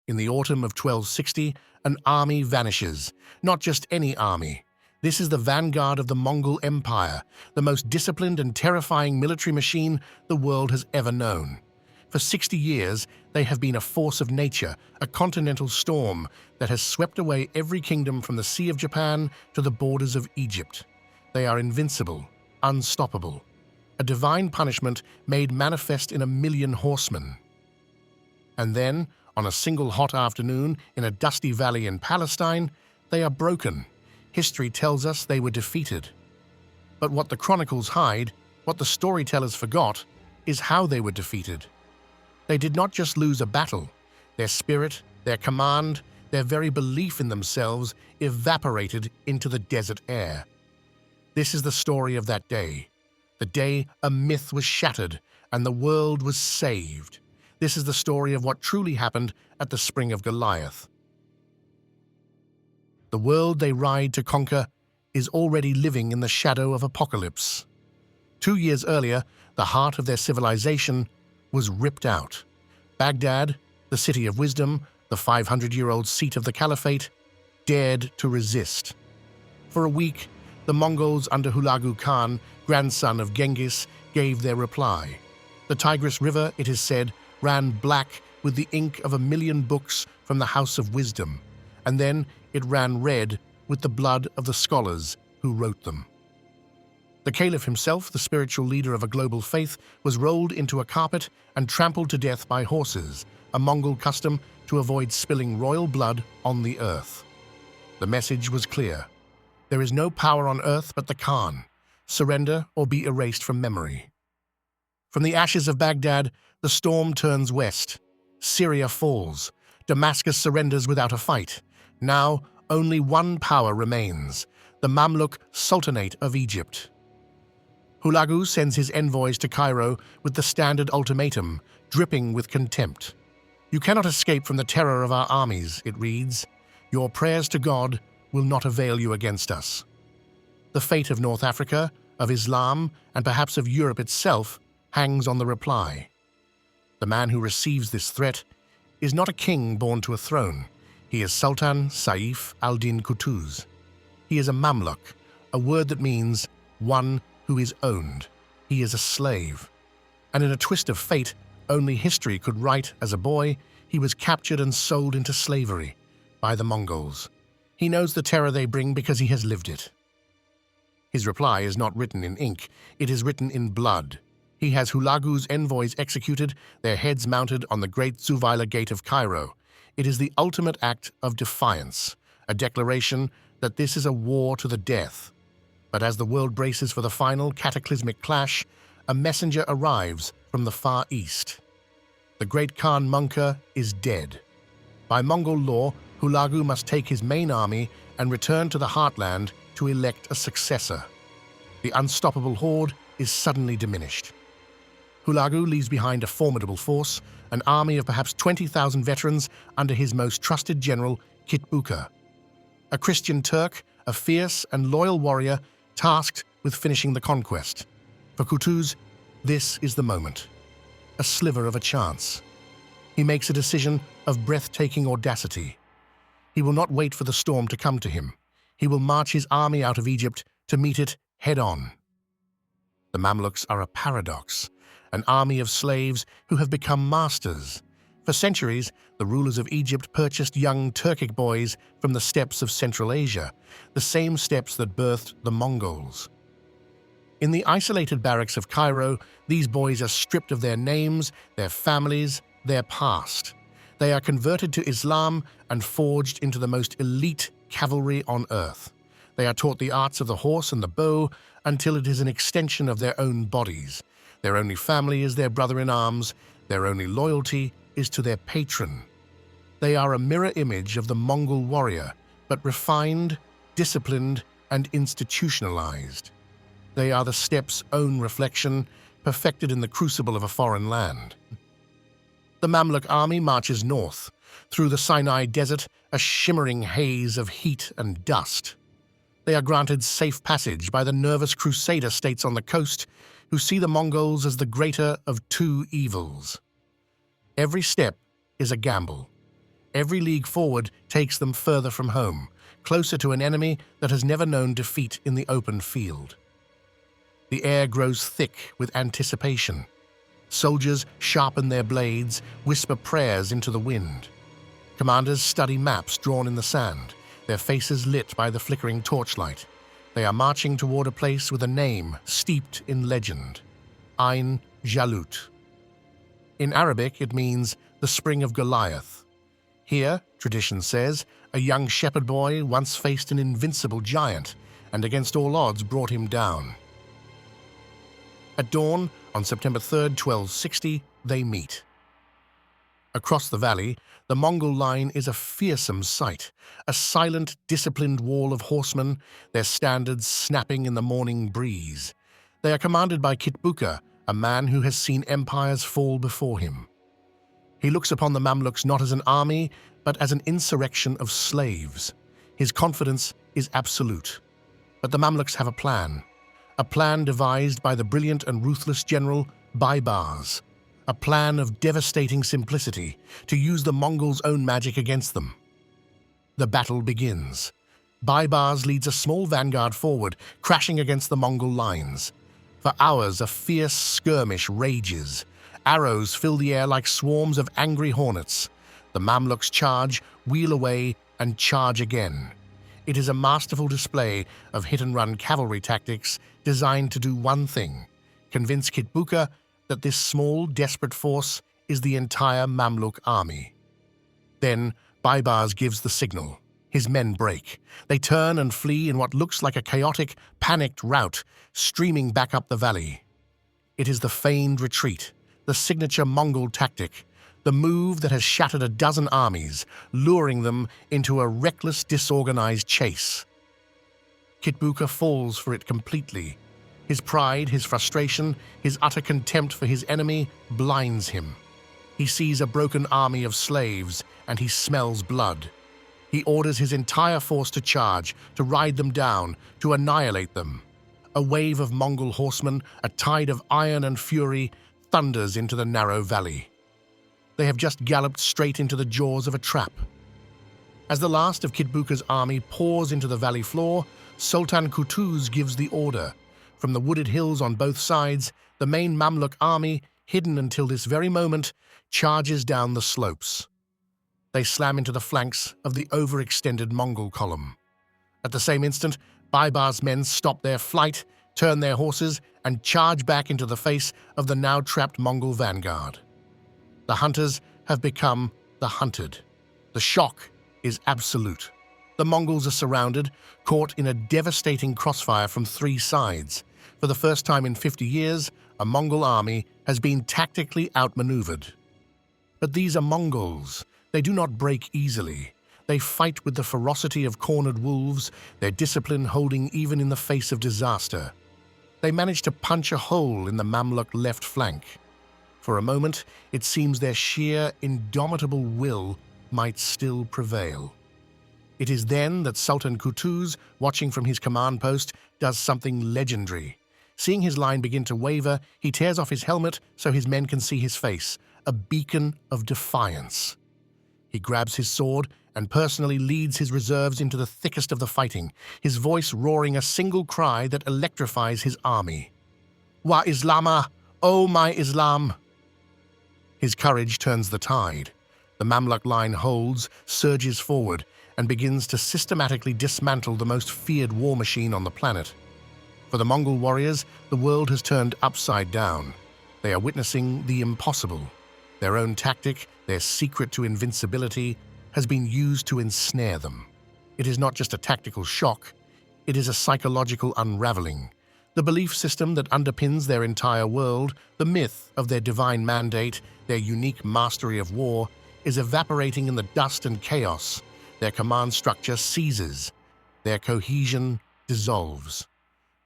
In the autumn of 1260, an army vanishes. Not just any army. This is the vanguard of the Mongol Empire, the most disciplined and terrifying military machine the world has ever known. For 60 years, they have been a force of nature, a continental storm that has swept away every kingdom from the Sea of Japan to the borders of Egypt. They are invincible, unstoppable, a divine punishment made manifest in 1,000,000 horsemen. And then, on a single hot afternoon in a dusty valley in Palestine, they are broken. History tells us they were defeated. But what the chronicles hide, what the storytellers forgot, is how they were defeated. They did not just lose a battle. Their spirit, their command, their very belief in themselves evaporated into the desert air. This is the story of that day. The day a myth was shattered and the world was saved. This is the story of what truly happened at the Spring of Goliath. The world they ride to conquer is already living in the shadow of apocalypse. 2 years earlier, the heart of their civilization was ripped out. Baghdad, the city of wisdom, the 500-year-old seat of the caliphate, dared to resist. For a week, the Mongols under Hulagu Khan, grandson of Genghis, gave their reply. The Tigris River, it is said, ran black with the ink of 1,000,000 books from the House of Wisdom, and then it ran red with the blood of the scholars who wrote them. The caliph himself, the spiritual leader of a global faith, was rolled into a carpet and trampled to death by horses, a Mongol custom to avoid spilling royal blood on the earth. The message was clear. There is no power on earth but the Khan. Surrender or be erased from memory. From the ashes of Baghdad, the storm turns west. Syria falls. Damascus surrenders without a fight. Now, only one power remains, the Mamluk Sultanate of Egypt. Hulagu sends his envoys to Cairo with the standard ultimatum, dripping with contempt. "You cannot escape from the terror of our armies," it reads. "Your prayers to God will not avail you against us." The fate of North Africa, of Islam, and perhaps of Europe itself hangs on the reply. The man who receives this threat is not a king born to a throne. He is Sultan Saif al-Din Qutuz. He is a Mamluk, a word that means one who is owned. He is a slave. And in a twist of fate only history could write, as a boy, he was captured and sold into slavery by the Mongols. He knows the terror they bring because he has lived it. His reply is not written in ink, it is written in blood. He has Hulagu's envoys executed, their heads mounted on the Great Zuweiler Gate of Cairo. It is the ultimate act of defiance, a declaration that this is a war to the death. But as the world braces for the final cataclysmic clash, a messenger arrives from the Far East. The great Khan Munka is dead. By Mongol law, Hulagu must take his main army and return to the heartland to elect a successor. The unstoppable horde is suddenly diminished. Hulagu leaves behind a formidable force, an army of perhaps 20,000 veterans under his most trusted general, Kitbuqa. A Christian Turk, a fierce and loyal warrior tasked with finishing the conquest. For Qutuz, this is the moment. A sliver of a chance. He makes a decision of breathtaking audacity. He will not wait for the storm to come to him. He will march his army out of Egypt to meet it head-on. The Mamluks are a paradox, an army of slaves who have become masters. For centuries, the rulers of Egypt purchased young Turkic boys from the steppes of Central Asia, the same steppes that birthed the Mongols. In the isolated barracks of Cairo, these boys are stripped of their names, their families, their past. They are converted to Islam and forged into the most elite cavalry on earth. They are taught the arts of the horse and the bow until it is an extension of their own bodies. Their only family is their brother-in-arms. Their only loyalty is to their patron. They are a mirror image of the Mongol warrior, but refined, disciplined, and institutionalized. They are the steppe's own reflection, perfected in the crucible of a foreign land. The Mamluk army marches north, through the Sinai Desert, a shimmering haze of heat and dust. They are granted safe passage by the nervous crusader states on the coast, who see the Mongols as the greater of two evils. Every step is a gamble. Every league forward takes them further from home, closer to an enemy that has never known defeat in the open field. The air grows thick with anticipation. Soldiers sharpen their blades, whisper prayers into the wind. Commanders study maps drawn in the sand, their faces lit by the flickering torchlight. They are marching toward a place with a name steeped in legend: Ain Jalut. In Arabic, it means the spring of Goliath. Here, tradition says, a young shepherd boy once faced an invincible giant and against all odds brought him down. At dawn, on September 3rd, 1260, they meet. Across the valley, the Mongol line is a fearsome sight, a silent, disciplined wall of horsemen, their standards snapping in the morning breeze. They are commanded by Kitbuqa, a man who has seen empires fall before him. He looks upon the Mamluks not as an army, but as an insurrection of slaves. His confidence is absolute. But the Mamluks have a plan devised by the brilliant and ruthless general Baibars, a plan of devastating simplicity to use the Mongols' own magic against them. The battle begins. Baibars leads a small vanguard forward, crashing against the Mongol lines. For hours, a fierce skirmish rages. Arrows fill the air like swarms of angry hornets. The Mamluks charge, wheel away, and charge again. It is a masterful display of hit-and-run cavalry tactics designed to do one thing: convince Kitbuqa that this small, desperate force is the entire Mamluk army. Then, Baibars gives the signal. His men break. They turn and flee in what looks like a chaotic, panicked rout, streaming back up the valley. It is the feigned retreat, the signature Mongol tactic, the move that has shattered a dozen armies, luring them into a reckless, disorganized chase. Kitbuqa falls for it completely. His pride, his frustration, his utter contempt for his enemy blinds him. He sees a broken army of slaves, and he smells blood. He orders his entire force to charge, to ride them down, to annihilate them. A wave of Mongol horsemen, a tide of iron and fury, thunders into the narrow valley. They have just galloped straight into the jaws of a trap. As the last of Kitbuqa's army pours into the valley floor, Sultan Qutuz gives the order. From the wooded hills on both sides, the main Mamluk army, hidden until this very moment, charges down the slopes. They slam into the flanks of the overextended Mongol column. At the same instant, Baibars' men stop their flight, turn their horses, and charge back into the face of the now trapped Mongol vanguard. The hunters have become the hunted. The shock is absolute. The Mongols are surrounded, caught in a devastating crossfire from three sides. For the first time in 50 years, a Mongol army has been tactically outmaneuvered. But these are Mongols. They do not break easily. They fight with the ferocity of cornered wolves, their discipline holding even in the face of disaster. They manage to punch a hole in the Mamluk left flank. For a moment, it seems their sheer, indomitable will might still prevail. It is then that Sultan Qutuz, watching from his command post, does something legendary. Seeing his line begin to waver, he tears off his helmet so his men can see his face, a beacon of defiance. He grabs his sword and personally leads his reserves into the thickest of the fighting, his voice roaring a single cry that electrifies his army. Wa Islama! Oh my Islam! His courage turns the tide. The Mamluk line holds, surges forward, and begins to systematically dismantle the most feared war machine on the planet. For the Mongol warriors, the world has turned upside down. They are witnessing the impossible. Their own tactic, their secret to invincibility, has been used to ensnare them. It is not just a tactical shock, it is a psychological unraveling. The belief system that underpins their entire world, the myth of their divine mandate, their unique mastery of war, is evaporating in the dust and chaos. Their command structure seizes. Their cohesion dissolves.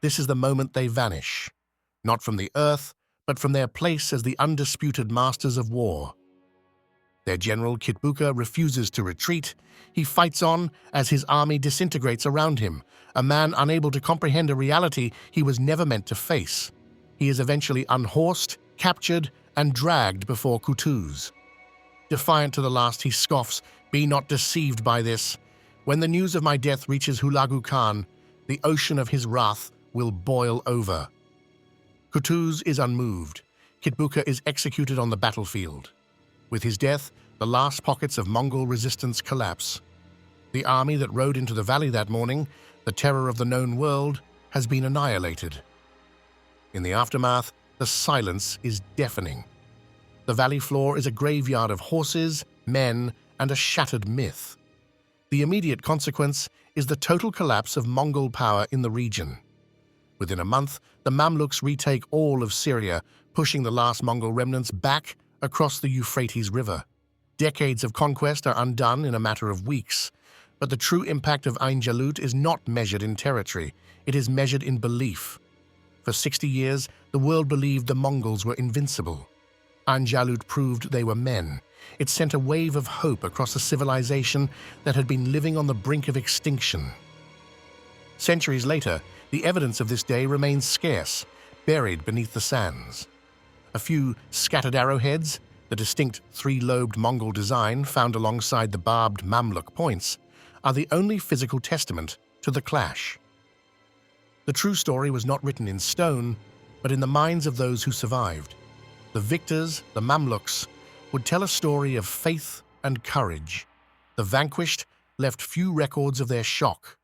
This is the moment they vanish, not from the earth, but from their place as the undisputed masters of war. Their general Kitbuqa refuses to retreat. He fights on as his army disintegrates around him, a man unable to comprehend a reality he was never meant to face. He is eventually unhorsed, captured, and dragged before Qutuz. Defiant to the last, he scoffs, Be not deceived by this. When the news of my death reaches Hulagu Khan, the ocean of his wrath will boil over. Qutuz is unmoved. Kitbuqa is executed on the battlefield. With his death, the last pockets of Mongol resistance collapse. The army that rode into the valley that morning, the terror of the known world, has been annihilated. In the aftermath, the silence is deafening. The valley floor is a graveyard of horses, men, and a shattered myth. The immediate consequence is the total collapse of Mongol power in the region. Within a month, the Mamluks retake all of Syria, pushing the last Mongol remnants back across the Euphrates River. Decades of conquest are undone in a matter of weeks, but the true impact of Ain Jalut is not measured in territory, it is measured in belief. For 60 years, the world believed the Mongols were invincible. Ain Jalut proved they were men. It sent a wave of hope across a civilization that had been living on the brink of extinction. Centuries later, the evidence of this day remains scarce, buried beneath the sands. A few scattered arrowheads, the distinct three-lobed Mongol design found alongside the barbed Mamluk points, are the only physical testament to the clash. The true story was not written in stone, but in the minds of those who survived. The victors, the Mamluks, would tell a story of faith and courage. The vanquished left few records of their shock.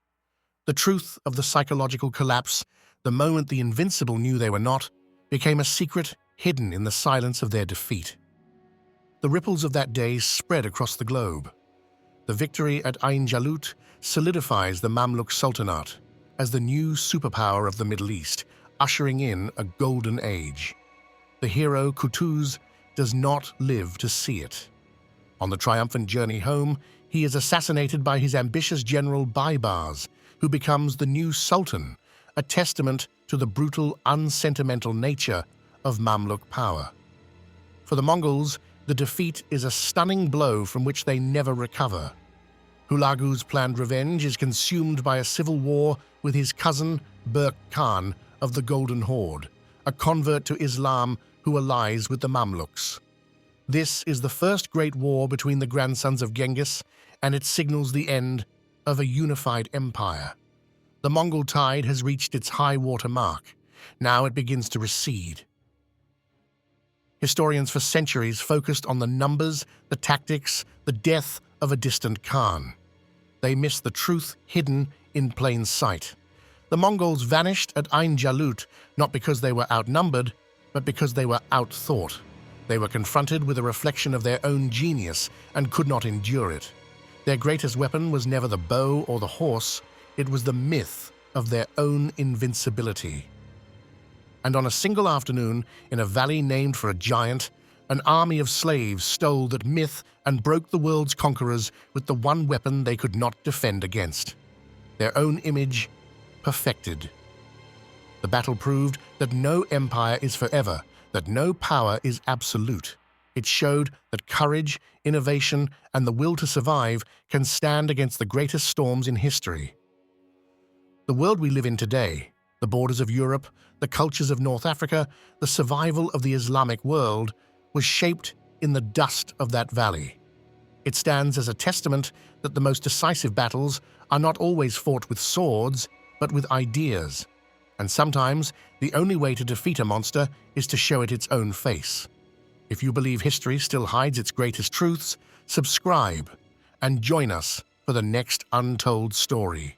The truth of the psychological collapse, the moment the Invincible knew they were not, became a secret hidden in the silence of their defeat. The ripples of that day spread across the globe. The victory at Ain Jalut solidifies the Mamluk Sultanate as the new superpower of the Middle East, ushering in a golden age. The hero Qutuz does not live to see it. On the triumphant journey home, he is assassinated by his ambitious general Baibars, who becomes the new Sultan, a testament to the brutal, unsentimental nature of Mamluk power. For the Mongols, the defeat is a stunning blow from which they never recover. Hulagu's planned revenge is consumed by a civil war with his cousin Baghdad Khan of the Golden Horde, a convert to Islam who allies with the Mamluks. This is the first great war between the grandsons of Genghis, and it signals the end of a unified empire. The Mongol tide has reached its high water mark. Now it begins to recede. Historians for centuries focused on the numbers, the tactics, the death of a distant Khan. They missed the truth hidden in plain sight. The Mongols vanished at Ain Jalut not because they were outnumbered, but because they were outthought. They were confronted with a reflection of their own genius and could not endure it. Their greatest weapon was never the bow or the horse, it was the myth of their own invincibility. And on a single afternoon, in a valley named for a giant, an army of slaves stole that myth and broke the world's conquerors with the one weapon they could not defend against: their own image, perfected. The battle proved that no empire is forever, that no power is absolute. It showed that courage, innovation, and the will to survive can stand against the greatest storms in history. The world we live in today, the borders of Europe, the cultures of North Africa, the survival of the Islamic world, was shaped in the dust of that valley. It stands as a testament that the most decisive battles are not always fought with swords, but with ideas. And sometimes, the only way to defeat a monster is to show it its own face. If you believe history still hides its greatest truths, subscribe and join us for the next untold story.